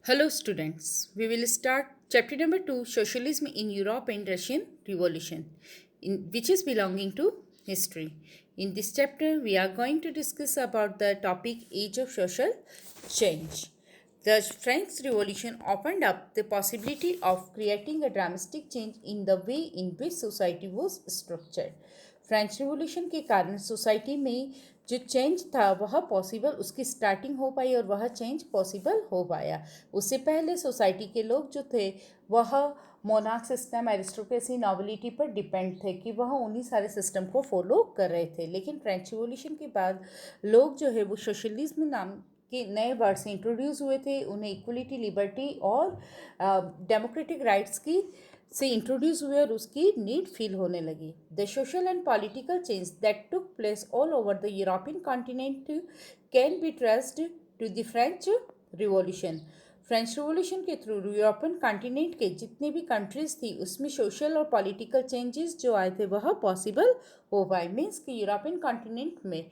Hello, students. We will start chapter number 2, Socialism in Europe and Russian Revolution, which is belonging to history. In this chapter, we are going to discuss about the topic Age of Social Change. The French Revolution opened up the possibility of creating a dramatic change in the way in which society was structured. French revolution के कारण society में जो change था वह possible उसकी starting हो पाई और वह चेंज पॉसिबल हो पाया। उससे पहले सोसाइटी के लोग जो थे वह मोनार्क सिस्टम, एरिस्टोक्रेसी, नॉबिलिटी पर डिपेंड थे कि वह उन्हीं सारे सिस्टम को फॉलो कर रहे थे। लेकिन फ्रेंच रिवॉल्यूशन के बाद लोग जो है वो सोशलिज्म नाम के नए वर्ड से इंट्रोड्यूस हुए थे। उन्हें इक्वलिटी, लिबर्टी और डेमोक्रेटिक राइट्स की से इंट्रोड्यूस हुए और उसकी नीड फील होने लगी। The social and political change that took place all over the European continent can be traced to the French revolution. French revolution के थ्रू यूरोपियन कॉन्टिनेंट के जितने भी कंट्रीज थी उसमें सोशल और पॉलिटिकल चेंजेस जो आए थे वह पॉसिबल हो पाए। मीन्स कि यूरोपियन कॉन्टिनेंट में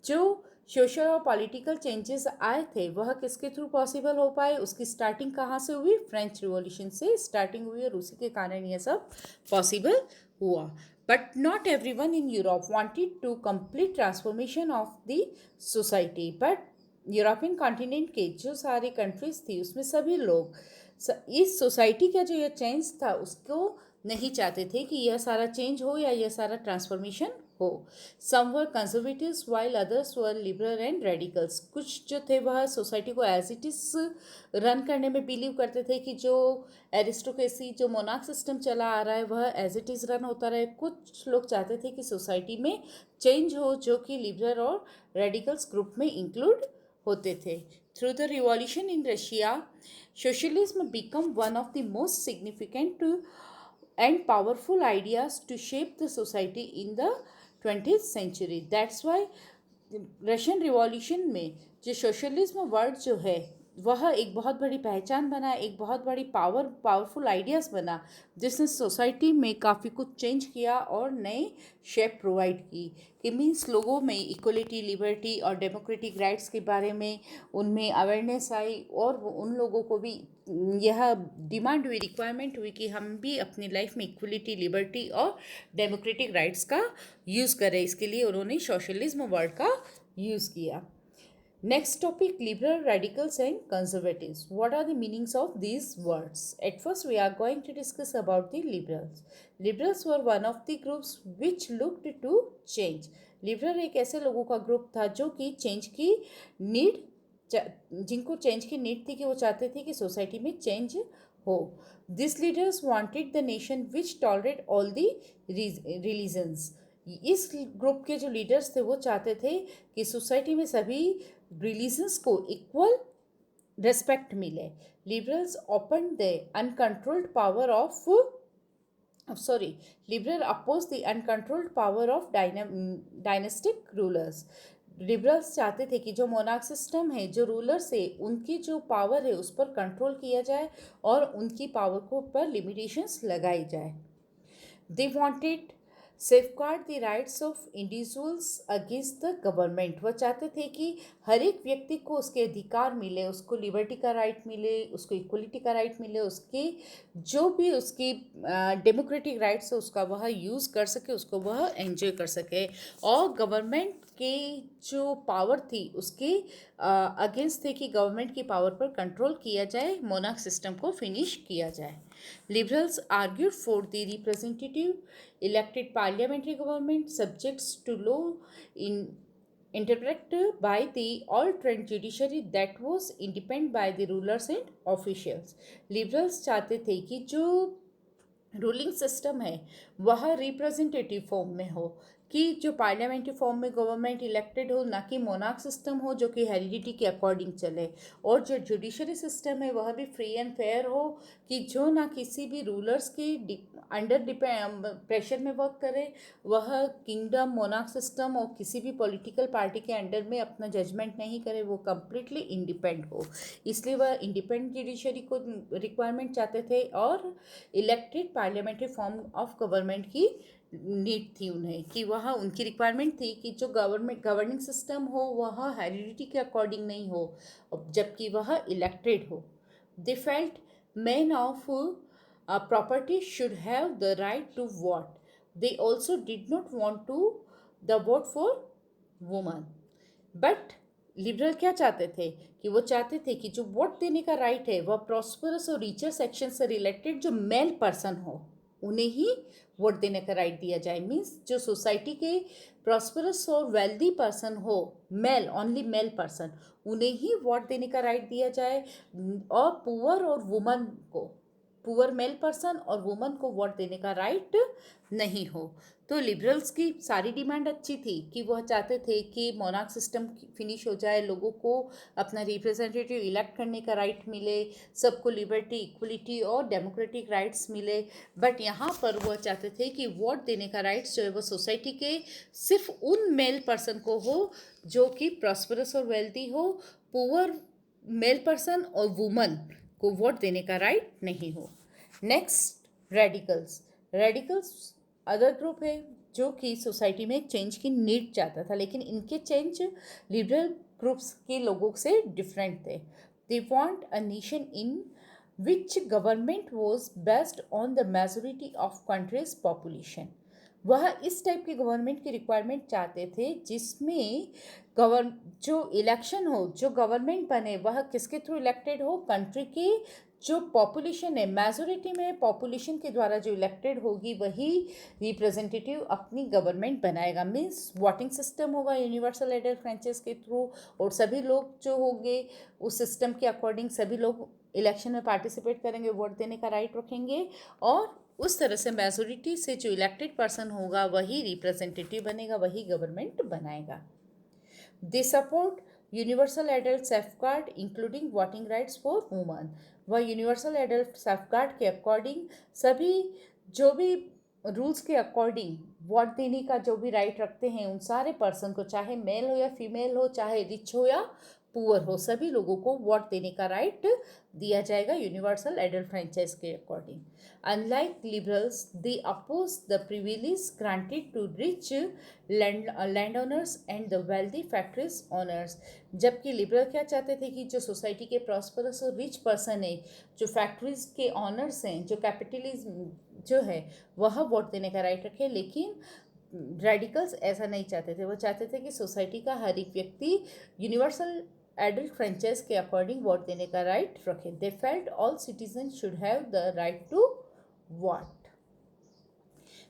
जो सोशल और पॉलिटिकल चेंजेस आए थे वह किसके थ्रू पॉसिबल हो पाए, उसकी स्टार्टिंग कहाँ से हुई? फ्रेंच रिवॉल्यूशन से स्टार्टिंग हुई और उसी के कारण यह सब पॉसिबल हुआ। But not every one in Europe wanted to complete transformation of the society. But European continent के जो सारी कंट्रीज थी उसमें सभी लोग इस सोसाइटी का जो यह चेंज था उसको नहीं चाहते थे कि यह सारा चेंज हो या यह सारा ट्रांसफॉर्मेशन हो। Some were conservatives while others were liberal and radicals. कुछ जो थे वह सोसाइटी को एज इट इज रन करने में बिलीव करते थे कि जो एरिस्टोक्रेसी, जो मोनार्क सिस्टम चला आ रहा है वह एज इट इज़ रन होता रहे। कुछ लोग चाहते थे कि सोसाइटी में चेंज हो जो कि लिबरल और रेडिकल्स ग्रुप में इंक्लूड होते थे। Through the revolution in Russia, socialism become one of the most significant and powerful ideas to shape the society in the 20th century. That's why Russian revolution में जो socialism word जो है वह एक बहुत बड़ी पहचान बना, एक बहुत बड़ी पावरफुल आइडियाज़ बना जिसने सोसाइटी में काफ़ी कुछ चेंज किया और नए शेप प्रोवाइड की। कि मीन्स लोगों में इक्वलिटी, लिबर्टी और डेमोक्रेटिक राइट्स के बारे में उनमें अवेयरनेस आई और उन लोगों को भी यह डिमांड हुई, रिक्वायरमेंट हुई कि हम भी अपनी लाइफ में इक्वलिटी, लिबर्टी और डेमोक्रेटिक राइट्स का यूज़ करें। इसके लिए उन्होंने सोशलिज्म वर्ड का यूज़ किया। Next topic, liberal, radicals and conservatives. What are the meanings of these words? At first, we are going to discuss about the liberals. Liberals were one of the groups which looked to change. Liberal एक ऐसे लोगों का group था जो कि change की need, जिनको change की नीड थी कि वो चाहते थे कि सोसाइटी में चेंज हो। This leaders wanted the nation which tolerate all the religions. इस ग्रुप के जो लीडर्स थे वो चाहते थे कि सोसाइटी में सभी रिलीजन्स को इक्वल रेस्पेक्ट मिले। Liberals open the uncontrolled power of liberal oppose the uncontrolled power of dynastic rulers. Liberals चाहते थे कि जो मोनार्क सिस्टम है, जो रूलर्स है, उनकी जो पावर है उस पर कंट्रोल किया जाए और उनकी पावर को पर लिमिटेशंस लगाई जाए। They wanted safeguard the rights of individuals against the government. वह चाहते थे कि हर एक व्यक्ति को उसके अधिकार मिले, उसको लिबर्टी का राइट मिले, उसको इक्वलिटी का राइट मिले, उसके जो भी उसकी डेमोक्रेटिक राइट्स है उसका वह यूज़ कर सके, उसको वह एंजॉय कर सके। और गवर्नमेंट के जो पावर थी उसके अगेंस्ट थे कि गवर्नमेंट की पावर पर कंट्रोल किया जाए, मोनार्क सिस्टम को फिनिश किया जाए। Liberals argued for the representative elected parliamentary government subjects to law in interpreted by the all-trained judiciary that was independent by the rulers and officials. Liberals चाहते थे कि जो रूलिंग सिस्टम है वह representative form में हो, कि जो पार्लियामेंट्री फॉर्म में गवर्नमेंट इलेक्टेड हो, ना कि मोनार्क सिस्टम हो जो कि हेरिडिटी के अकॉर्डिंग चले। और जो जुडिशरी सिस्टम है वह भी फ्री एंड फेयर हो, कि जो ना किसी भी रूलर्स की अंडर प्रेशर में वर्क करे, वह किंगडम, मोनार्क सिस्टम और किसी भी पॉलिटिकल पार्टी के अंडर में अपना जजमेंट नहीं करे, वो कम्प्लीटली इंडिपेंडेंट हो। इसलिए वह इंडिपेंडेंट जुडिशरी को रिक्वायरमेंट चाहते थे और elected parliamentary form of government की नीड थी उन्हें, कि वह उनकी रिक्वायरमेंट थी कि जो गवर्निंग सिस्टम हो वह हेरिडिटी के अकॉर्डिंग नहीं हो जबकि वह इलेक्टेड हो। They felt men of property should have the right to vote. They also did not want to the vote for women. But liberal क्या चाहते थे कि वो चाहते थे कि जो वोट देने का राइट है वह प्रॉस्परस और रिचर सेक्शन से रिलेटेड जो मेल पर्सन हो उन्हें ही वोट देने का राइट दिया जाए। मीन्स जो सोसाइटी के प्रॉस्परस और वेल्दी पर्सन हो, मेल, ओनली मेल पर्सन, उन्हें ही वोट देने का राइट दिया जाए और पुअर और वुमन को, पुअर मेल पर्सन और वुमन को वोट देने का राइट नहीं हो। तो लिबरल्स की सारी डिमांड अच्छी थी कि वह चाहते थे कि मोनार्क सिस्टम फिनिश हो जाए, लोगों को अपना रिप्रेजेंटेटिव इलेक्ट करने का राइट मिले, सबको लिबर्टी, इक्वलिटी और डेमोक्रेटिक राइट्स मिले। बट यहाँ पर वह चाहते थे कि वोट देने का राइट्स जो है वो सोसाइटी के सिर्फ उन मेल पर्सन को हो जो कि प्रॉस्परस और वेल्दी हो, पुअर मेल पर्सन और वुमन को वोट देने का राइट नहीं हो। Next, radicals. Radicals other group है जो कि सोसाइटी में चेंज की नीड चाहता था, लेकिन इनके चेंज लिबरल ग्रुप्स के लोगों से डिफरेंट थे। They want a nation in which government was based on the majority of countries population. वह इस टाइप की गवर्नमेंट की रिक्वायरमेंट चाहते थे जिसमें जो इलेक्शन हो, जो गवर्नमेंट बने वह किसके थ्रू इलेक्टेड हो, कंट्री के जो पॉपुलेशन है, मेजोरिटी में पॉपुलेशन के द्वारा जो इलेक्टेड होगी वही रिप्रेजेंटेटिव अपनी गवर्नमेंट बनाएगा। मीन्स वोटिंग सिस्टम होगा यूनिवर्सल एडल्ट फ्रेंचाइज के थ्रू, और सभी लोग जो होंगे उस सिस्टम के अकॉर्डिंग सभी लोग इलेक्शन में पार्टिसिपेट करेंगे, वोट देने का राइट रखेंगे, और उस तरह से मेजोरिटी से जो इलेक्टेड पर्सन होगा वही रिप्रेजेंटेटिव बनेगा, वही गवर्नमेंट बनाएगा। They support universal adult safeguard including voting rights for woman. वह यूनिवर्सल एडल्ट सेफगार्ड के अकॉर्डिंग सभी जो भी रूल्स के अकॉर्डिंग वोट देने का जो भी राइट रखते हैं उन सारे पर्सन को, चाहे मेल हो या फीमेल हो, चाहे रिच हो या पुअर हो, सभी लोगों को वोट देने का राइट दिया जाएगा यूनिवर्सल एडल्ट फ्रेंचाइज के according. Unlike liberals, they oppose the privilege granted to rich land owners and the wealthy factories owners. जबकि लिबरल क्या चाहते थे कि जो सोसाइटी के प्रॉस्परस और रिच पर्सन है, जो फैक्ट्रीज के ऑनर्स हैं, जो कैपिटलिज्म जो है वह वोट देने का राइट रखे। लेकिन रेडिकल्स ऐसा नहीं चाहते थे। वो चाहते थे कि सोसाइटी का हर एक व्यक्ति यूनिवर्सल एडल्ट फ्रेंचाइज के अकॉर्डिंग वोट देने का राइट रखे। They felt all citizen should have the right to vote.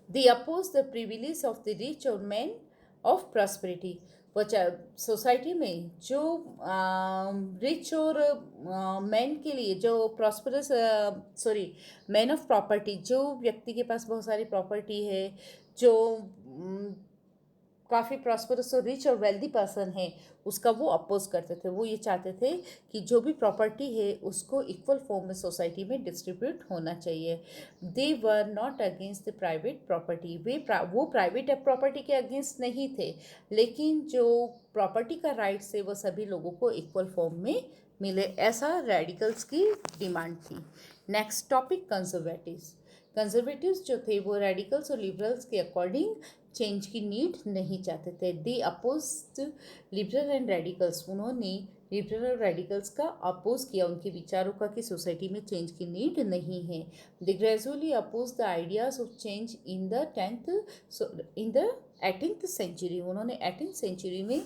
They oppose the privilege of the rich और मैन ऑफ प्रॉस्पेरिटी। वो सोसाइटी में जो रिच और मैन के लिए जो प्रॉस्परस मैन ऑफ प्रॉपर्टी, जो व्यक्ति के पास बहुत सारी प्रॉपर्टी है, जो काफ़ी प्रॉस्परस और रिच और वेल्दी पर्सन है, उसका वो अपोज करते थे। वो ये चाहते थे कि जो भी प्रॉपर्टी है उसको इक्वल फॉर्म में सोसाइटी में डिस्ट्रीब्यूट होना चाहिए। They were not against the private property. वो प्राइवेट प्रॉपर्टी के अगेंस्ट नहीं थे, लेकिन जो प्रॉपर्टी का राइट्स है वो सभी लोगों को इक्वल फॉर्म में मिले, ऐसा रेडिकल्स की डिमांड थी। Next topic, conservatives. कंजर्वेटिव्स जो थे वो रेडिकल्स और लिबरल्स के अकॉर्डिंग चेंज की नीड नहीं चाहते थे। दे अपोज्ड लिबरल एंड रेडिकल्स। उन्होंने लिबरल और रेडिकल्स का अपोज किया, उनके विचारों का कि सोसाइटी में चेंज की नीड नहीं है। They gradually oppose the ideas of change in the 18th century. उन्होंने 18th सेंचुरी में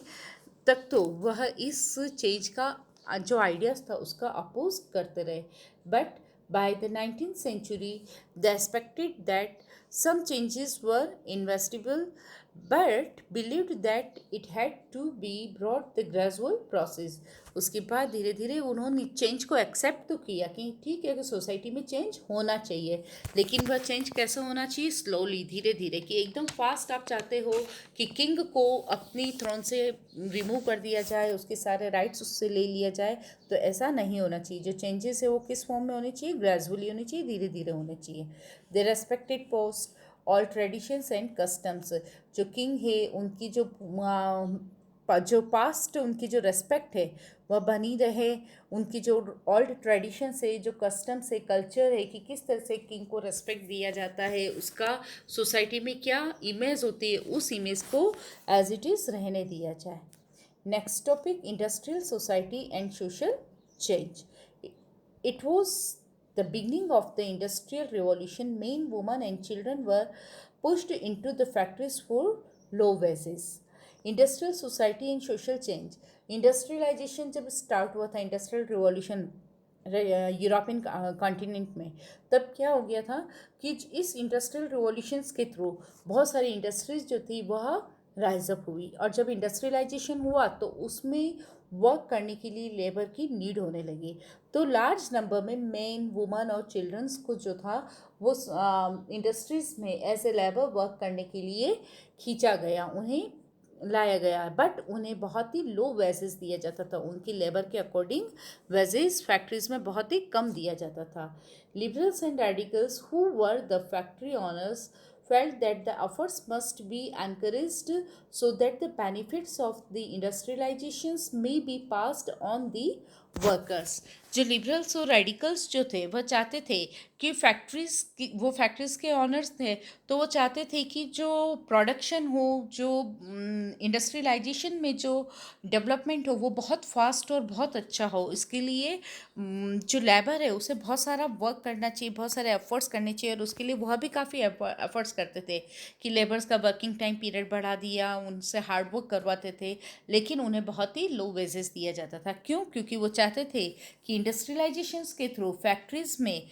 तक तो वह इस चेंज का जो आइडियाज था उसका अपोज करते रहे। But by the 19th century, they expected that some changes were inevitable, but believed that it had to be brought the gradual process. उसके बाद धीरे धीरे उन्होंने चेंज को एक्सेप्ट तो किया कि ठीक है कि सोसाइटी में चेंज होना चाहिए, लेकिन वह चेंज कैसे होना चाहिए, स्लोली, धीरे धीरे। कि एकदम फास्ट आप चाहते हो कि किंग को अपनी थ्रोन से रिमूव कर दिया जाए, उसके सारे राइट्स उससे ले लिया जाए, तो ऐसा नहीं होना चाहिए। जो चेंजेस है वो किस फॉर्म में होने चाहिए, ग्रेजुअली होनी चाहिए, धीरे धीरे होने चाहिए। They respected post all traditions and customs. जो किंग है उनकी जो पास्ट उनकी जो रेस्पेक्ट है वह बनी रहे, उनकी जो ओल्ड ट्रेडिशंस है, जो कस्टम्स है, कल्चर है, कि किस तरह से किंग को रेस्पेक्ट दिया जाता है, उसका सोसाइटी में क्या इमेज होती है, उस इमेज को एज इट इज़ रहने दिया जाए। Next topic, industrial society and social change. It was the beginning of the Industrial Revolution. Men, women, and children were pushed into the factories for low wages. Industrial society and social change. Industrialization जब start हुआ था, industrial revolution European continent में, तब क्या हो गया था कि इस इंडस्ट्रियल रिवॉल्यूशंस के थ्रू बहुत सारी इंडस्ट्रीज जो थी वह राइज अप हुई. और जब इंडस्ट्रियलाइजेशन हुआ तो उसमें वर्क करने के लिए लेबर की नीड होने लगी. तो लार्ज नंबर में मेन, वुमन और चिल्ड्रंस को जो था वो इंडस्ट्रीज में एज ए लेबर वर्क करने के लिए खींचा गया, उन्हें लाया गया. बट उन्हें बहुत ही लो वेजेस दिया जाता था. उनकी लेबर के अकॉर्डिंग वेजेस फैक्ट्रीज में बहुत ही कम दिया जाता था. Liberals and radicals who were the factory honours felt that the efforts must be encouraged so that the benefits of the industrializations may be passed on the workers. जो liberals और radicals जो थे वह चाहते थे कि वो फैक्ट्रीज के ऑनर्स थे, तो वो चाहते थे कि जो प्रोडक्शन हो, जो इंडस्ट्रियलाइजेशन में जो डेवलपमेंट हो वो बहुत फास्ट और बहुत अच्छा हो. इसके लिए जो लेबर है उसे बहुत सारा वर्क करना चाहिए, बहुत सारे एफर्ट्स करने चाहिए. और उसके लिए वह भी काफ़ी एफर्ट्स करते थे कि लेबर्स का वर्किंग टाइम पीरियड बढ़ा दिया, उनसे हार्ड वर्क करवाते थे, लेकिन उन्हें बहुत ही लो वेजेस दिया जाता था. क्यों? क्योंकि वो चाहते थे कि इंडस्ट्रियलाइजेशंस के थ्रू फैक्ट्रीज में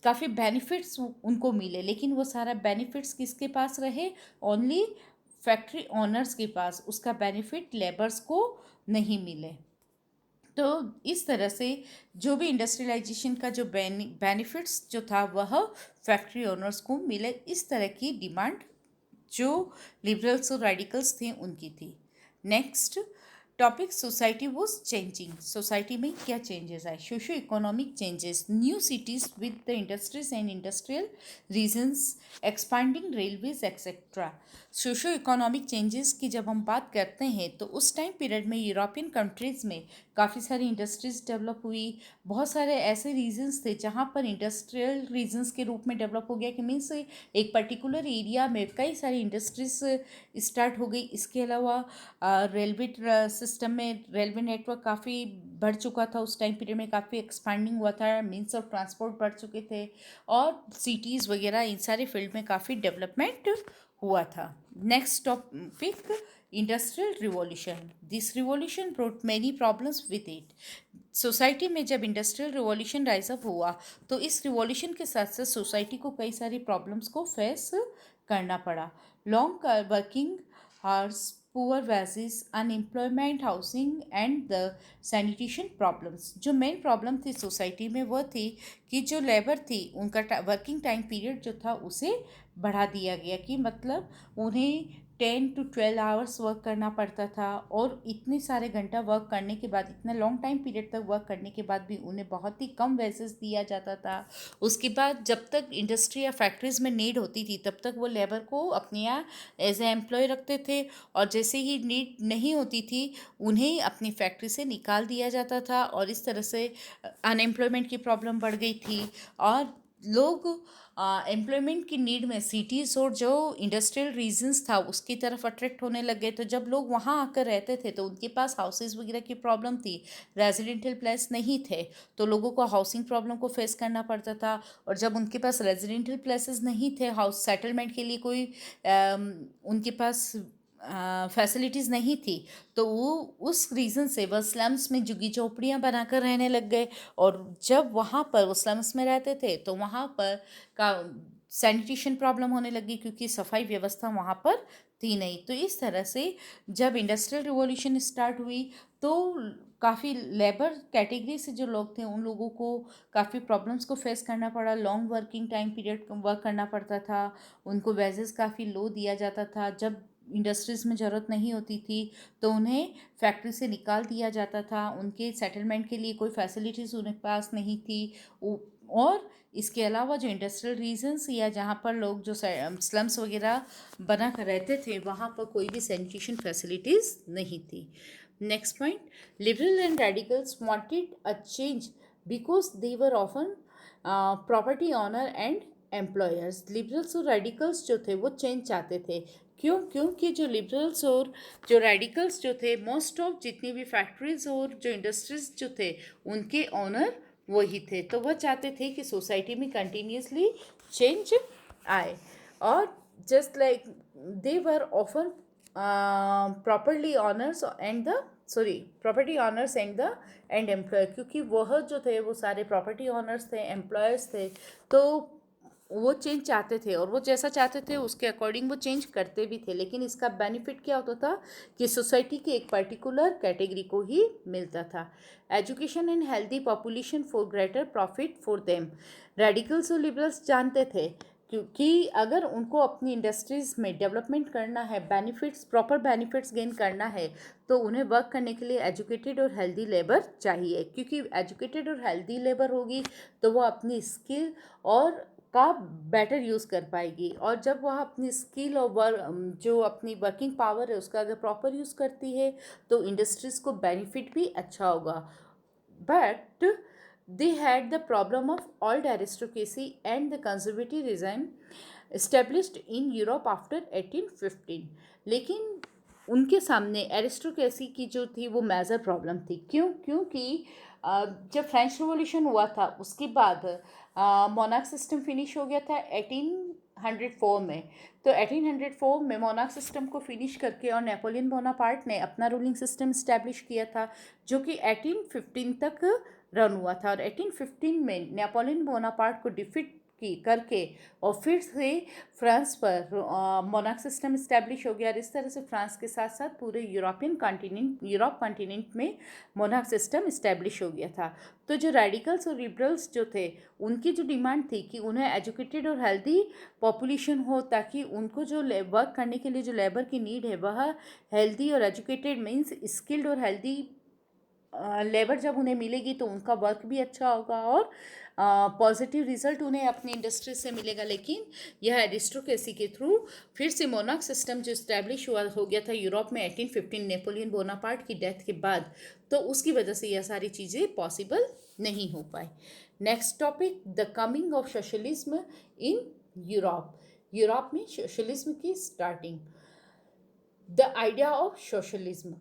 काफ़ी बेनिफिट्स उनको मिले, लेकिन वो सारा बेनिफिट्स किसके पास रहे? ओनली फैक्ट्री ओनर्स के पास. उसका बेनिफिट लेबर्स को नहीं मिले. तो इस तरह से जो भी इंडस्ट्रियलाइजेशन का जो बेनिफिट्स जो था वह फैक्ट्री ओनर्स को मिले, इस तरह की डिमांड जो लिबरल्स और रेडिकल्स थे उनकी थी. Next topic, society was changing. Society में क्या चेंजेस आए? Socio economic changes, new cities with the industries and industrial regions, expanding railways etcetera. Socio economic changes की जब हम बात करते हैं तो उस टाइम पीरियड में यूरोपियन कंट्रीज़ में काफ़ी सारी इंडस्ट्रीज़ डेवलप हुई. बहुत सारे ऐसे रीजन्स थे जहाँ पर इंडस्ट्रियल रीजन्स के रूप में डेवलप हो गया कि मीन्स एक पर्टिकुलर एरिया में कई सारी इंडस्ट्रीज स्टार्ट हो गई. इसके अलावा रेलवे सिस्टम में रेलवे नेटवर्क काफ़ी बढ़ चुका था. उस टाइम पीरियड में काफ़ी एक्सपांडिंग हुआ था, मीन्स ऑफ ट्रांसपोर्ट बढ़ चुके थे, और सिटीज़ वगैरह इन सारे फील्ड में काफ़ी डेवलपमेंट हुआ था. Next topic, industrial revolution. This revolution brought many problems with it. Society में जब इंडस्ट्रियल रिवॉल्यूशन राइज अप हुआ तो इस रिवॉल्यूशन के साथ साथ सोसाइटी को कई सारी प्रॉब्लम्स को फेस करना पड़ा. Long working hours, poor wages, unemployment, housing and the sanitation problems. जो मेन प्रॉब्लम थी सोसाइटी में वह थी कि जो लेबर थी उनका वर्किंग टाइम पीरियड जो था उसे बढ़ा दिया गया, कि मतलब उन्हें 10 to 12 आवर्स वर्क करना पड़ता था. और इतने सारे घंटा वर्क करने के बाद, इतना लॉन्ग टाइम पीरियड तक वर्क करने के बाद भी उन्हें बहुत ही कम वेजेस दिया जाता था. उसके बाद जब तक इंडस्ट्री या फैक्ट्रीज में नीड होती थी तब तक वो लेबर को अपने यहाँ एज ए एम्प्लॉय रखते थे, और जैसे ही नीड नहीं होती थी उन्हें अपनी फैक्ट्री से निकाल दिया जाता था. और इस तरह से अनएम्प्लॉयमेंट की प्रॉब्लम बढ़ गई थी, और लोग एम्प्लॉयमेंट की नीड में सिटीज़ और जो इंडस्ट्रियल रीजन्स था उसकी तरफ अट्रैक्ट होने लग गए. तो जब लोग वहाँ आकर रहते थे तो उनके पास हाउसेस वगैरह की प्रॉब्लम थी, रेजिडेंशियल प्लेस नहीं थे, तो लोगों को हाउसिंग प्रॉब्लम को फेस करना पड़ता था. और जब उनके पास रेजिडेंशियल प्लेसेस नहीं थे, हाउस सेटलमेंट के लिए कोई उनके पास फैसिलिटीज़ नहीं थी, तो वो उस रीज़न से वह स्लम्स में झुग्गी झोपड़ियाँ बनाकर रहने लग गए. और जब वहाँ पर वो स्लम्स में रहते थे तो वहाँ पर का सैनिटेशन प्रॉब्लम होने लगी, क्योंकि सफाई व्यवस्था वहाँ पर थी नहीं. तो इस तरह से जब इंडस्ट्रियल रिवॉल्यूशन स्टार्ट हुई तो काफ़ी लेबर कैटेगरी से जो लोग थे उन लोगों को काफ़ी प्रॉब्लम्स को फेस करना पड़ा. Long working time period work करना पड़ता था, उनको वेजेस काफ़ी लो दिया जाता था. जब इंडस्ट्रीज़ में ज़रूरत नहीं होती थी तो उन्हें फैक्ट्री से निकाल दिया जाता था. उनके सेटलमेंट के लिए कोई फैसिलिटीज़ उनके पास नहीं थी. और इसके अलावा जो इंडस्ट्रियल रीजन्स या जहाँ पर लोग जो स्लम्स वगैरह बना कर रहते थे वहाँ पर कोई भी सैनिटेशन फैसिलिटीज़ नहीं थी. Next point, liberal and radicals wanted a change because they were often property owner and employers. Liberals और रेडिकल्स जो थे वो चेंज चाहते थे. क्यों? क्योंकि जो लिबरल्स और जो रेडिकल्स जो थे, मोस्ट ऑफ जितनी भी फैक्ट्रीज और जो इंडस्ट्रीज जो थे उनके ऑनर वही थे। तो वह चाहते थे कि सोसाइटी में कंटिन्यूसली चेंज आए, और just like they were often properly honours and the property honours and the end employer, क्योंकि वह जो थे वो सारे प्रॉपर्टी ऑनर्स थे, एम्प्लॉयर्स थे। तो वो चेंज चाहते थे, और वो जैसा चाहते थे उसके अकॉर्डिंग वो चेंज करते भी थे। लेकिन इसका बेनिफिट क्या होता था कि सोसाइटी के एक पर्टिकुलर कैटेगरी को ही मिलता था। Education and healthy population for greater profit for them. Radicals और लिबरल्स जानते थे क्योंकि अगर उनको अपनी इंडस्ट्रीज़ में डेवलपमेंट करना है, बेनिफिट्स, प्रॉपर बेनिफिट्स गेन करना है, तो उन्हें वर्क करने के लिए एजुकेटेड और हेल्दी लेबर चाहिए। क्योंकि एजुकेटेड और हेल्दी लेबर होगी तो वो अपनी स्किल और का बेटर यूज़ कर पाएगी, और जब वह अपनी स्किल और जो अपनी वर्किंग पावर है उसका अगर प्रॉपर यूज़ करती है तो इंडस्ट्रीज़ को बेनिफिट भी अच्छा होगा। But they had the problem of old aristocracy and the conservative regime established in Europe after 1815। लेकिन उनके सामने एरिस्टोक्रेसी की जो थी वो मेजर प्रॉब्लम थी। क्योंकि जब फ्रेंच रिवॉल्यूशन हुआ था उसके बाद मोनार्क सिस्टम फिनिश हो गया था 1804 में। तो 1804 में मोनार्क सिस्टम को फिनिश करके और नेपोलियन बोनापार्ट ने अपना रूलिंग सिस्टम इस्टेब्लिश किया था, जो कि 1815 तक रन हुआ था। और 1815 में नेपोलियन बोनापार्ट को डिफीट की करके और फिर से फ्रांस पर मोनार्क सिस्टम इस्टेब्लिश हो गया। और इस तरह से फ्रांस के साथ साथ पूरे यूरोप कॉन्टिनेंट में मोनार्क सिस्टम इस्टेब्लिश हो गया था। तो जो रेडिकल्स और लिबरल्स जो थे उनकी जो डिमांड थी कि उन्हें एजुकेटेड और हेल्दी पॉपुलेशन हो, ताकि उनको जो वर्क करने के लिए जो लेबर की नीड है वह हेल्दी और एजुकेटेड मीन्स स्किल्ड और हेल्दी लेबर जब उन्हें मिलेगी तो उनका वर्क भी अच्छा होगा और पॉजिटिव रिजल्ट उन्हें अपनी इंडस्ट्री से मिलेगा। लेकिन यह एरिस्टोक्रेसी के थ्रू फिर से मोनार्क सिस्टम जो इस्टेब्लिश हो गया था यूरोप में 1815 नेपोलियन बोनापार्ट की डेथ के बाद, तो उसकी वजह से यह सारी चीज़ें पॉसिबल नहीं हो पाई। Next topic, the coming of socialism in Europe. Europe में सोशलिज्म की starting. The idea of socialism.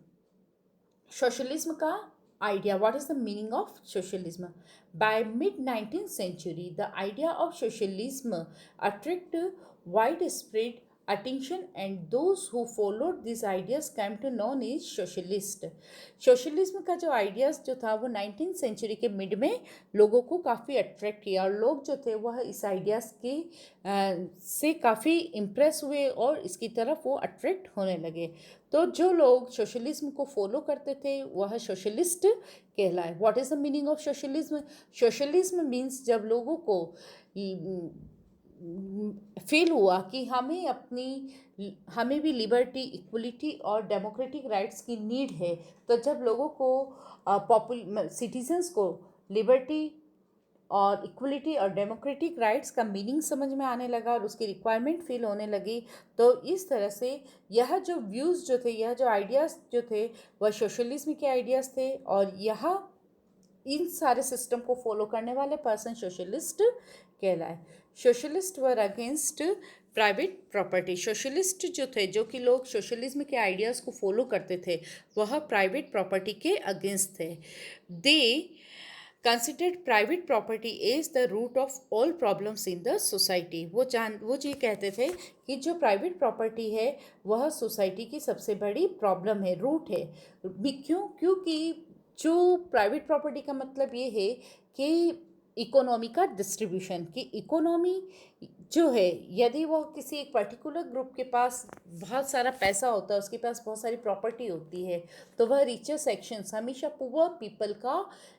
Socialism का idea. What is the meaning of socialism? By mid 19th century, the idea of socialism attracted widespread attention, and those who followed these ideas came to known as socialist। Socialism का जो ideas जो था वो 19th century के mid में लोगों को काफ़ी अट्रैक्ट किया, और लोग जो थे वह इस आइडियाज़ के से काफ़ी इम्प्रेस हुए और इसकी तरफ वो अट्रैक्ट होने लगे। तो जो लोग सोशलिज्म को फॉलो करते थे वह सोशलिस्ट कहलाए। What is the meaning of socialism? Socialism means जब लोगों को फील हुआ कि हमें भी लिबर्टी, इक्वलिटी और डेमोक्रेटिक राइट्स की नीड है। तो जब लोगों को सिटीजन्स को लिबर्टी और इक्वलिटी और डेमोक्रेटिक राइट्स का मीनिंग समझ में आने लगा और उसकी रिक्वायरमेंट फील होने लगी, तो इस तरह से यह जो व्यूज़ जो थे, यह जो आइडियाज़ जो थे वह सोशलिज्म के आइडियाज़ थे, और यह इन सारे सिस्टम को फॉलो करने वाले पर्सन सोशलिस्ट कहलाए। Socialist were against private property. Socialist जो थे, जो कि लोग सोशलिज्म के आइडियाज़ को फॉलो करते थे, वह प्राइवेट प्रॉपर्टी के अगेंस्ट थे। They considered private property is the root of all problems in the society. वो ये कहते थे कि जो प्राइवेट प्रॉपर्टी है वह सोसाइटी की सबसे बड़ी प्रॉब्लम है, रूट है। क्योंकि जो प्राइवेट प्रॉपर्टी का मतलब ये है कि इकोनॉमी का डिस्ट्रीब्यूशन, कि इकोनॉमी जो है, यदि वो किसी एक पर्टिकुलर ग्रुप के पास बहुत सारा पैसा होता है, उसके पास बहुत सारी प्रॉपर्टी होती है, तो वह रिचर सेक्शंस हमेशा पुअर पीपल का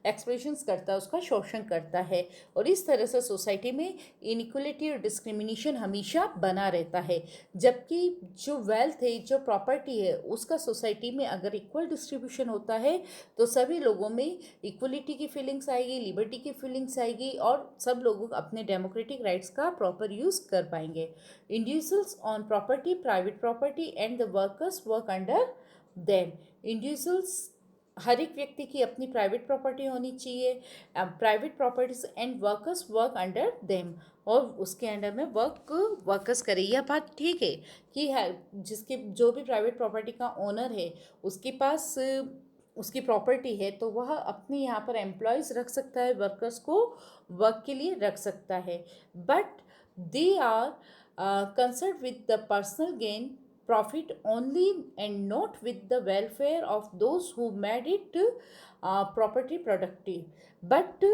एक्सप्लोइटेशन करता है, उसका शोषण करता है, और इस तरह से सोसाइटी में इनइक्वलिटी और डिस्क्रिमिनेशन हमेशा बना रहता है। जबकि जो वेल्थ है, जो प्रॉपर्टी है, उसका सोसाइटी में अगर इक्वल डिस्ट्रीब्यूशन होता है तो सभी लोगों में इक्वलिटी की फीलिंग्स आएगी, लिबर्टी की फीलिंग्स आएगी, और सब लोग अपने डेमोक्रेटिक राइट्स का प्रॉपर यूज़ कर पाएंगे। Individuals on property, private property and the workers work under them. Individuals, हर एक व्यक्ति की अपनी प्राइवेट प्रॉपर्टी होनी चाहिए, private properties and workers work under them, और उसके अंडर में वर्कर्स करें। यह बात ठीक है कि जिसके जो भी प्राइवेट प्रॉपर्टी का ओनर है उसके पास उसकी प्रॉपर्टी है तो वह अपने यहाँ पर एम्प्लॉयज़ रख सकता है, वर्कर्स को वर्क के लिए रख सकता है, but they are concern with the personal gain profit only and not with the welfare of those who made it property productive. But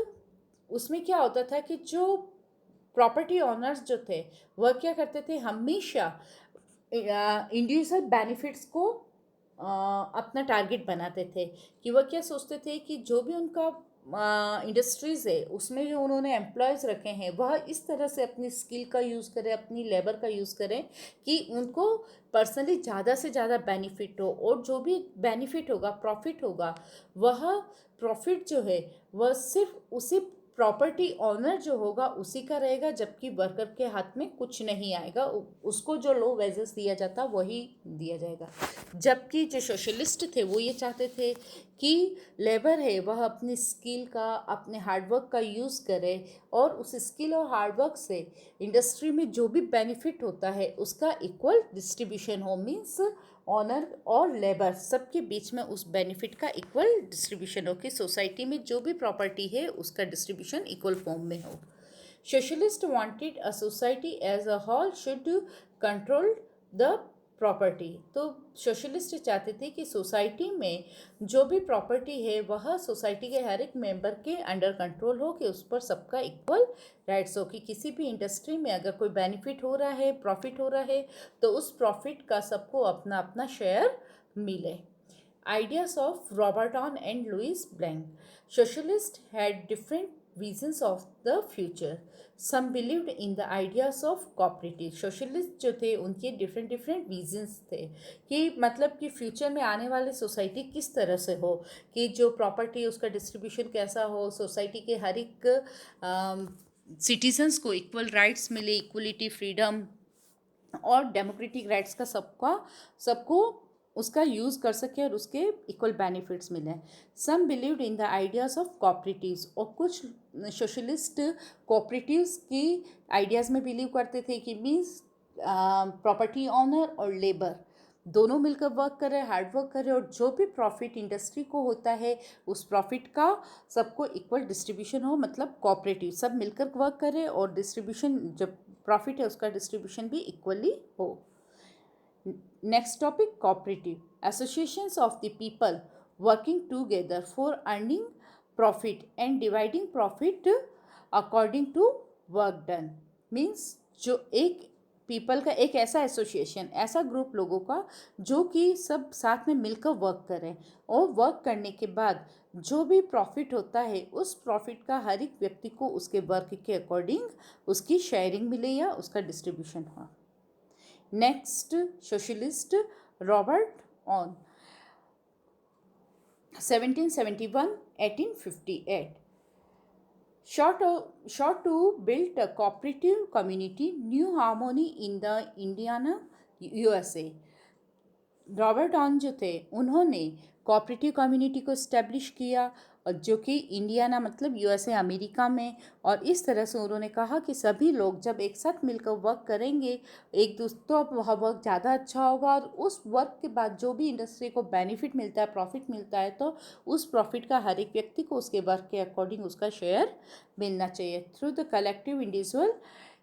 उसमें क्या होता था कि जो प्रॉपर्टी ओनर्स जो थे वह क्या करते थे, हमेशा इंडिविजुअल बेनिफिट्स को अपना टारगेट बनाते थे। कि वह क्या सोचते थे कि जो भी उनका इंडस्ट्रीज़ है उसमें जो उन्होंने एम्प्लॉयज़ रखे हैं वह इस तरह से अपनी स्किल का यूज़ करें, अपनी लेबर का यूज़ करें कि उनको पर्सनली ज़्यादा से ज़्यादा बेनिफिट हो, और जो भी बेनिफिट होगा, प्रॉफिट होगा, वह प्रॉफिट जो है वह सिर्फ उसी प्रॉपर्टी ऑनर जो होगा उसी का रहेगा, जबकि वर्कर के हाथ में कुछ नहीं आएगा, उसको जो लो वेजेस दिया जाता वही दिया जाएगा। जबकि जो सोशलिस्ट थे वो ये चाहते थे कि लेबर है वह अपनी स्किल का, अपने हार्डवर्क का यूज़ करे, और उस स्किल और हार्डवर्क से इंडस्ट्री में जो भी बेनिफिट होता है उसका इक्वल डिस्ट्रीब्यूशन हो। मीन्स ऑनर और लेबर सबके बीच में उस बेनिफिट का इक्वल डिस्ट्रीब्यूशन हो, कि सोसाइटी में जो भी प्रॉपर्टी है उसका डिस्ट्रीब्यूशन इक्वल फॉर्म में हो। Socialist wanted a society as a whole should control the property. तो सोशलिस्ट चाहते थे कि सोसाइटी में जो भी प्रॉपर्टी है वह सोसाइटी के हर एक मेंबर के अंडर कंट्रोल हो, कि उस पर सबका इक्वल राइट्स हो, कि किसी भी इंडस्ट्री में अगर कोई बेनिफिट हो रहा है, प्रॉफिट हो रहा है, तो उस प्रॉफिट का सबको अपना अपना शेयर मिले। Ideas of Roberton and Louis Blanc. Socialists had different visions of the future. Some believed in the ideas of cooperative. Socialist जो थे उनके different visions थे, कि मतलब कि फ्यूचर में आने वाली सोसाइटी किस तरह से हो, कि जो प्रॉपर्टी उसका डिस्ट्रीब्यूशन कैसा हो, सोसाइटी के हर एक सिटीजन्स को इक्वल राइट्स मिले, इक्वलिटी, फ्रीडम और डेमोक्रेटिक राइट्स का सबको उसका यूज़ कर सके और उसके इक्वल बेनिफिट्स मिले। Some believed in the ideas of cooperatives, और कुछ सोशलिस्ट कोऑपरेटिव्स की आइडियाज़ में बिलीव करते थे, कि मीन्स प्रॉपर्टी ऑनर और लेबर दोनों मिलकर वर्क करें, हार्ड वर्क करें, और जो भी प्रॉफिट इंडस्ट्री को होता है उस प्रॉफिट का सबको इक्वल डिस्ट्रीब्यूशन हो, मतलब कोऑपरेटिव सब मिलकर वर्क करें और डिस्ट्रीब्यूशन, जब प्रॉफिट है उसका डिस्ट्रीब्यूशन भी इक्वली हो। Next topic, cooperative associations of the people working together for earning profit and dividing profit according to work done. Means जो एक पीपल का एक ऐसा एसोसिएशन, ऐसा ग्रुप लोगों का जो कि सब साथ में मिलकर वर्क करें, और वर्क करने के बाद जो भी प्रॉफिट होता है उस प्रॉफिट का हर एक व्यक्ति को उसके वर्क के अकॉर्डिंग उसकी शेयरिंग मिले या उसका डिस्ट्रीब्यूशन हो। Next, socialist Robert on 1771-1858 sought to build a cooperative community, New Harmony in the Indiana, USA। Robert on जो थे उन्होंने कोऑपरेटिव कम्युनिटी को इस्टेब्लिश किया, और जो कि इंडियाना मतलब यूएसए अमेरिका में, और इस तरह से उन्होंने कहा कि सभी लोग जब एक साथ मिलकर वर्क करेंगे एक दूसरे, तो वह वर्क ज़्यादा अच्छा होगा, और उस वर्क के बाद जो भी इंडस्ट्री को बेनिफिट मिलता है, प्रॉफिट मिलता है, तो उस प्रॉफिट का हर एक व्यक्ति को उसके वर्क के अकॉर्डिंग उसका शेयर मिलना चाहिए through the collective individual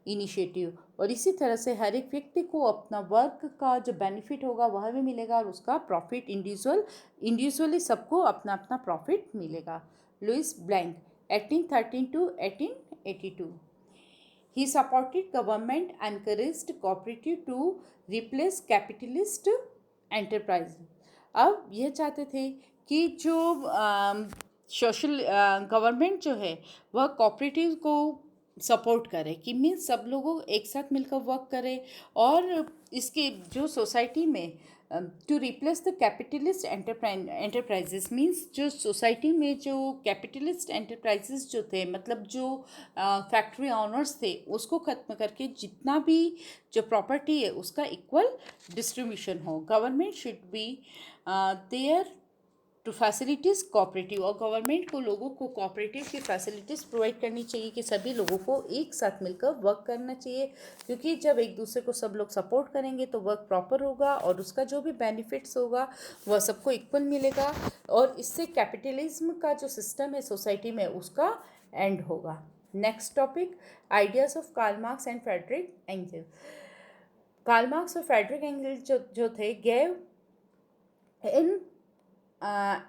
initiative. और इसी तरह से हर एक व्यक्ति को अपना वर्क का जो बेनिफिट होगा वह भी मिलेगा, और उसका प्रॉफिट इंडिविजुअली सबको अपना अपना प्रॉफिट मिलेगा। Louis Blanc 1813 to 1882। He supported government encouraged cooperative to replace capitalist enterprise। अब यह चाहते थे कि जो सोशल गवर्नमेंट जो है वह कोऑपरेटिव को सपोर्ट करे, कि मीन्स सब लोगों एक साथ मिलकर वर्क करें, और इसके जो सोसाइटी में to replace the capitalist enterprises. Means जो सोसाइटी में जो कैपिटलिस्ट एंटरप्राइजेस जो थे, मतलब जो फैक्ट्री ऑनर्स थे, उसको ख़त्म करके जितना भी जो प्रॉपर्टी है उसका इक्वल डिस्ट्रीब्यूशन हो। Government should be there to facilities cooperative, और गवर्नमेंट को लोगों को कोऑपरेटिव की फैसिलिटीज़ प्रोवाइड करनी चाहिए कि सभी लोगों को एक साथ मिलकर वर्क करना चाहिए, क्योंकि जब एक दूसरे को सब लोग सपोर्ट करेंगे तो वर्क प्रॉपर होगा और उसका जो भी बेनिफिट्स होगा वह सबको इक्वल मिलेगा, और इससे कैपिटलिज्म का जो सिस्टम है सोसाइटी में उसका एंड होगा। Next topic, ideas of Karl Marx and Frederick Engel. Karl Marx और फ्रेडरिक एंगल जो थे gave in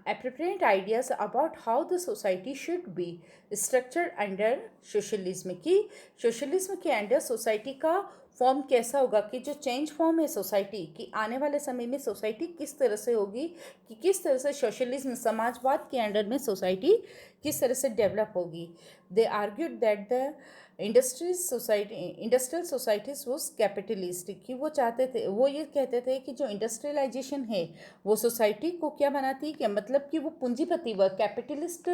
appropriate ideas about how the society should be structured under socialism, कि सोशलिज्म के अंडर सोसाइटी का form कैसा होगा, कि जो चेंज फॉर्म है सोसाइटी की आने वाले समय में सोसाइटी किस तरह से होगी, कि किस तरह से सोशलिज्म समाजवाद के अंडर में सोसाइटी किस तरह से डेवलप होगी। They argued that the industrial societies was capitalistic, कि वो चाहते थे, वो ये कहते थे कि जो इंडस्ट्रियलाइजेशन है वो सोसाइटी को क्या बनाती है, मतलब कि वो पूंजीपति व कैपिटलिस्ट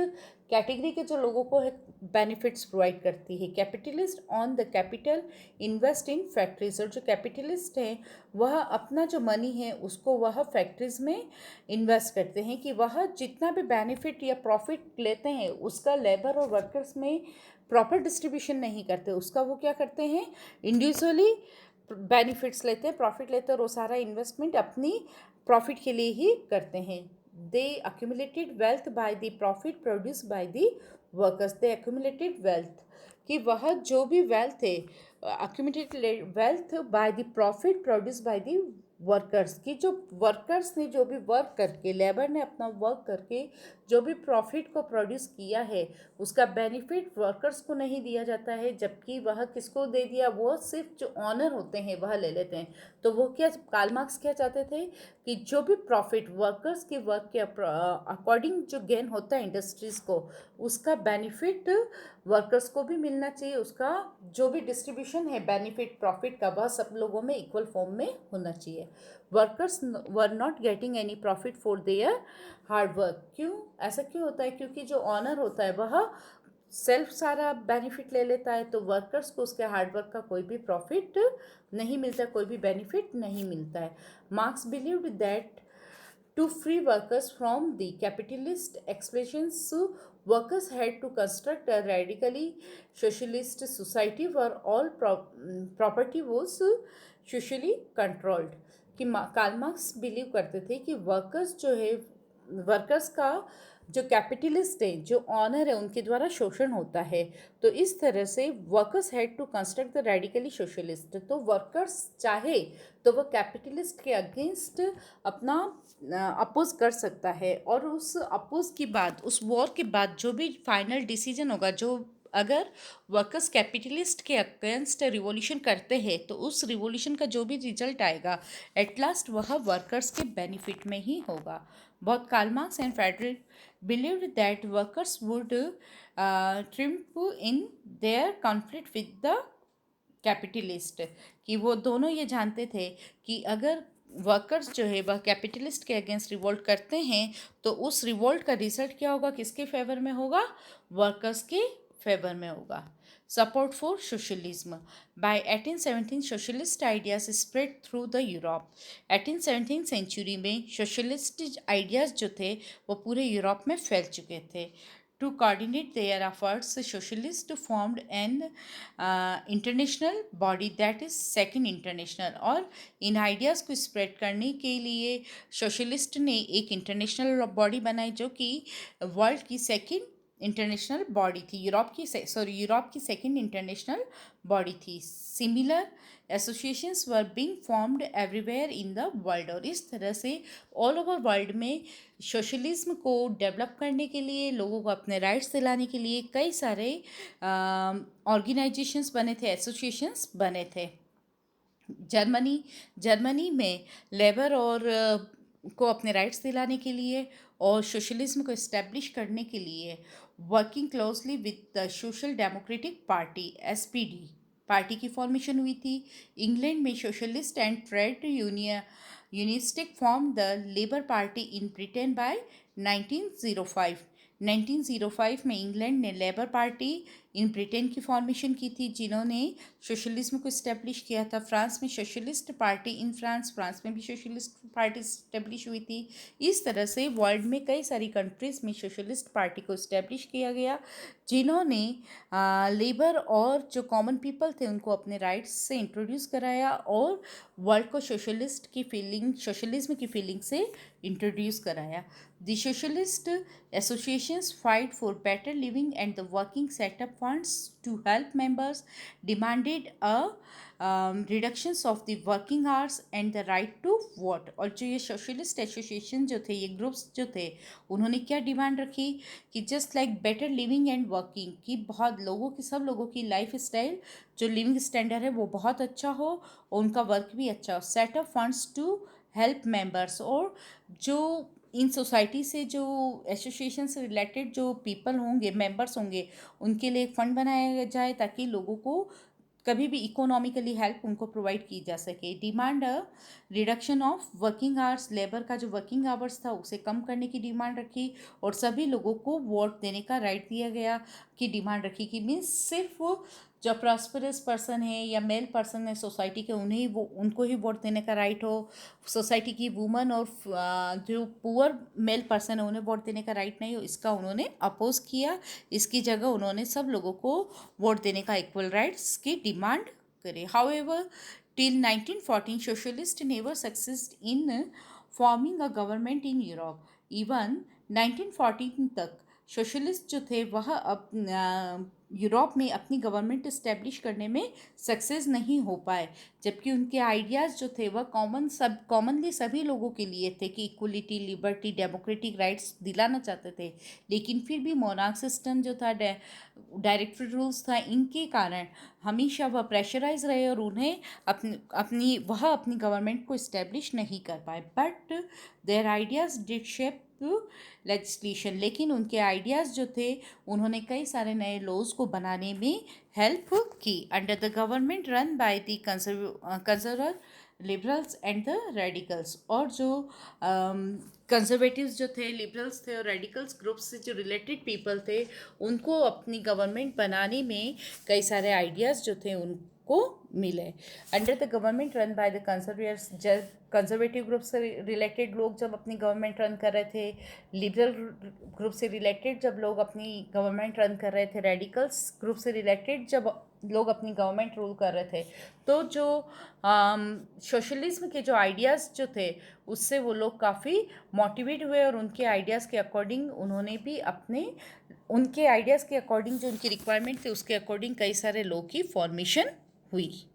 कैटेगरी के जो लोगों को है बेनिफिट्स प्रोवाइड करती है। Capitalist on the capital invest in factories, और जो कैपिटलिस्ट हैं वह अपना जो मनी है उसको वह फैक्ट्रीज में इन्वेस्ट करते हैं, कि वह जितना भी बेनिफिट या प्रॉफिट लेते हैं उसका लेबर और वर्कर्स में प्रॉपर डिस्ट्रीब्यूशन नहीं करते, उसका वो क्या करते हैं इंडिविजुअली बेनिफिट्स लेते हैं, प्रॉफिट लेते हैं, और वो सारा इन्वेस्टमेंट अपनी प्रॉफिट के लिए ही करते हैं। दे accumulated wealth by the profit produced by the workers, they accumulated wealth, कि वह जो भी वेल्थ है accumulated wealth by the profit produced by the workers, की जो वर्कर्स ने जो भी वर्क करके, लेबर ने अपना वर्क करके जो भी प्रॉफिट को प्रोड्यूस किया है उसका बेनिफिट वर्कर्स को नहीं दिया जाता है, जबकि वह किसको दे दिया, वो सिर्फ जो ऑनर होते हैं वह ले लेते हैं। तो वो क्या, कार्ल मार्क्स क्या चाहते थे कि जो भी प्रॉफिट वर्कर्स के वर्क के अकॉर्डिंग जो गेन होता है इंडस्ट्रीज़ को, उसका बेनिफिट वर्कर्स को भी मिलना चाहिए, उसका जो भी डिस्ट्रीब्यूशन है बेनिफिट प्रॉफिट का वह सब लोगों में इक्वल फॉर्म में होना चाहिए। Workers were not getting any profit for their hard work, क्यों ऐसा क्यों होता है, क्योंकि जो ऑनर होता है वह सेल्फ सारा बेनिफिट ले लेता है, तो वर्कर्स को उसके हार्डवर्क का कोई भी प्रॉफिट नहीं मिलता, कोई भी बेनिफिट नहीं मिलता है। Marks believed that to free workers from the capitalist exploitations, workers had to construct a radically socialist society where all property was socially controlled, कि कार्ल मार्क्स बिलीव करते थे कि वर्कर्स जो है, वर्कर्स का जो कैपिटलिस्ट है, जो ऑनर है, उनके द्वारा शोषण होता है, तो इस तरह से workers had to construct the radically socialist, तो वर्कर्स चाहे तो वह कैपिटलिस्ट के अगेंस्ट अपना अपोज कर सकता है, और उस अपोज के बाद, उस वॉर के बाद जो भी फाइनल डिसीजन होगा, जो अगर वर्कर्स कैपिटलिस्ट के अगेंस्ट रिवॉल्यूशन करते हैं तो उस रिवॉल्यूशन का जो भी रिजल्ट आएगा एट लास्ट वह वर्कर्स के बेनिफिट में ही होगा। बहुत Karl Marx and Frederick believed that workers would triumph in their conflict with the capitalist, कि वो दोनों ये जानते थे कि अगर वर्कर्स जो है वह कैपिटलिस्ट के अगेंस्ट रिवोल्ट करते हैं तो उस रिवोल्ट का रिजल्ट क्या होगा, किसके फेवर में होगा, वर्कर्स के फेवर में होगा। Support for socialism, by 1817 socialist ideas spread through the Europe, 1817 century में सोशलिस्ट आइडियाज़ जो थे वो पूरे यूरोप में फैल चुके थे। To coordinate their efforts, socialists formed an international body, that is second international, और इन आइडियाज़ को स्प्रेड करने के लिए सोशलिस्ट ने एक इंटरनेशनल बॉडी बनाई जो कि वर्ल्ड की सेकंड इंटरनेशनल बॉडी थी, यूरोप की सेकंड इंटरनेशनल बॉडी थी। Similar associations were being formed everywhere in the world, और इस तरह से ऑल ओवर वर्ल्ड में सोशलिज्म को डेवलप करने के लिए, लोगों को अपने राइट्स दिलाने के लिए कई सारे ऑर्गेनाइजेशंस बने थे, एसोसिएशंस बने थे। जर्मनी में लेबर और को अपने राइट्स दिलाने के लिए और सोशलिज्म को इस्टेब्लिश करने के लिए working closely with the social democratic party SPD party की फॉर्मेशन हुई थी। इंग्लैंड में socialist and trade unionistic form the labour party in Britain by 1905 में इंग्लैंड ने लेबर पार्टी इन ब्रिटेन की फॉर्मेशन की थी, जिन्होंने सोशलिज्म को इस्टेब्लिश किया था। फ्रांस में सोशलिस्ट पार्टी इन फ्रांस में भी सोशलिस्ट पार्टी इस्टेब्लिश हुई थी। इस तरह से वर्ल्ड में कई सारी कंट्रीज़ में सोशलिस्ट पार्टी को इस्टेब्लिश किया गया, जिन्होंने लेबर और जो कॉमन पीपल थे उनको अपने राइट्स से इंट्रोड्यूस कराया और वर्ल्ड को सोशलिज्म की फीलिंग से इंट्रोड्यूस कराया। The socialist associations fight for better living and the working set up funds to help members, demanded a reductions of the working hours and the right to vote। और जो ये socialist association जो थे, ये groups जो थे, उन्होंने क्या डिमांड रखी कि just like better living and working, कि बहुत लोगों की, सब लोगों की लाइफ स्टाइल, जो लिविंग स्टैंडर्ड है वो बहुत अच्छा हो और उनका वर्क भी अच्छा हो। Set up funds to help members, और जो इन सोसाइटी से, जो एसोसिएशन से रिलेटेड जो पीपल होंगे, मेंबर्स होंगे, उनके लिए एक फ़ंड बनाया जाए ताकि लोगों को कभी भी इकोनॉमिकली हेल्प उनको प्रोवाइड की जा सके। Demand reduction of working hours, labour का जो वर्किंग आवर्स था उसे कम करने की डिमांड रखी, और सभी लोगों को वोट देने का राइट दिया गया की डिमांड रखी, कि मीन्स सिर्फ जो प्रॉस्परस पर्सन है या मेल पर्सन है सोसाइटी के, उनको ही वोट देने का राइट हो। सोसाइटी की वुमन और जो पुअर मेल पर्सन है उन्हें वोट देने का राइट नहीं हो, इसका उन्होंने अपोज किया। इसकी जगह उन्होंने सब लोगों को वोट देने का इक्वल राइट्स की डिमांड करे। However till 1914 socialist never successed in forming a government in Europe. Even 1914 तक सोशलिस्ट जो थे वह अब यूरोप में अपनी गवर्नमेंट इस्टेब्लिश करने में सक्सेस नहीं हो पाए, जबकि उनके आइडियाज़ जो थे वह कॉमनली सभी लोगों के लिए थे, कि इक्वलिटी, लिबर्टी, डेमोक्रेटिक राइट्स दिलाना चाहते थे। लेकिन फिर भी मोनार्क सिस्टम जो था, डायरेक्टरी रूल्स था, इनके कारण हमेशा वह प्रेशराइज रहे और उन्हें अपनी गवर्नमेंट को इस्टेब्लिश नहीं कर पाए। But there ideas did shape legislation, लेकिन उनके आइडियाज़ जो थे उन्होंने कई सारे नए लॉज को बनाने में हेल्प की। Under the government run by the conservative liberals and the radicals, और जो कंजर्वेटिव्स जो थे, लिबरल्स थे और रेडिकल्स ग्रुप्स से जो रिलेटेड पीपल थे, उनको अपनी गवर्नमेंट बनाने में कई सारे आइडियाज़ जो थे उनको मिले। Under the government run by the conservative group से रिलेटेड लोग जब अपनी गवर्नमेंट रन कर रहे थे, लिबरल ग्रुप से रिलेटेड जब लोग अपनी गवर्नमेंट रन कर रहे थे, रेडिकल्स ग्रुप से रिलेटेड जब लोग अपनी गवर्नमेंट रूल कर रहे थे, तो जो सोशलिज्म के जो आइडियाज़ जो थे उससे वो लोग काफ़ी मोटिवेट हुए, और उनके आइडियाज़ के अकॉर्डिंग उन्होंने भी उनके आइडियाज़ के अकॉर्डिंग जो उनकी रिक्वायरमेंट थे उसके अकॉर्डिंग कई सारे लॉ की फॉर्मेशन हुई।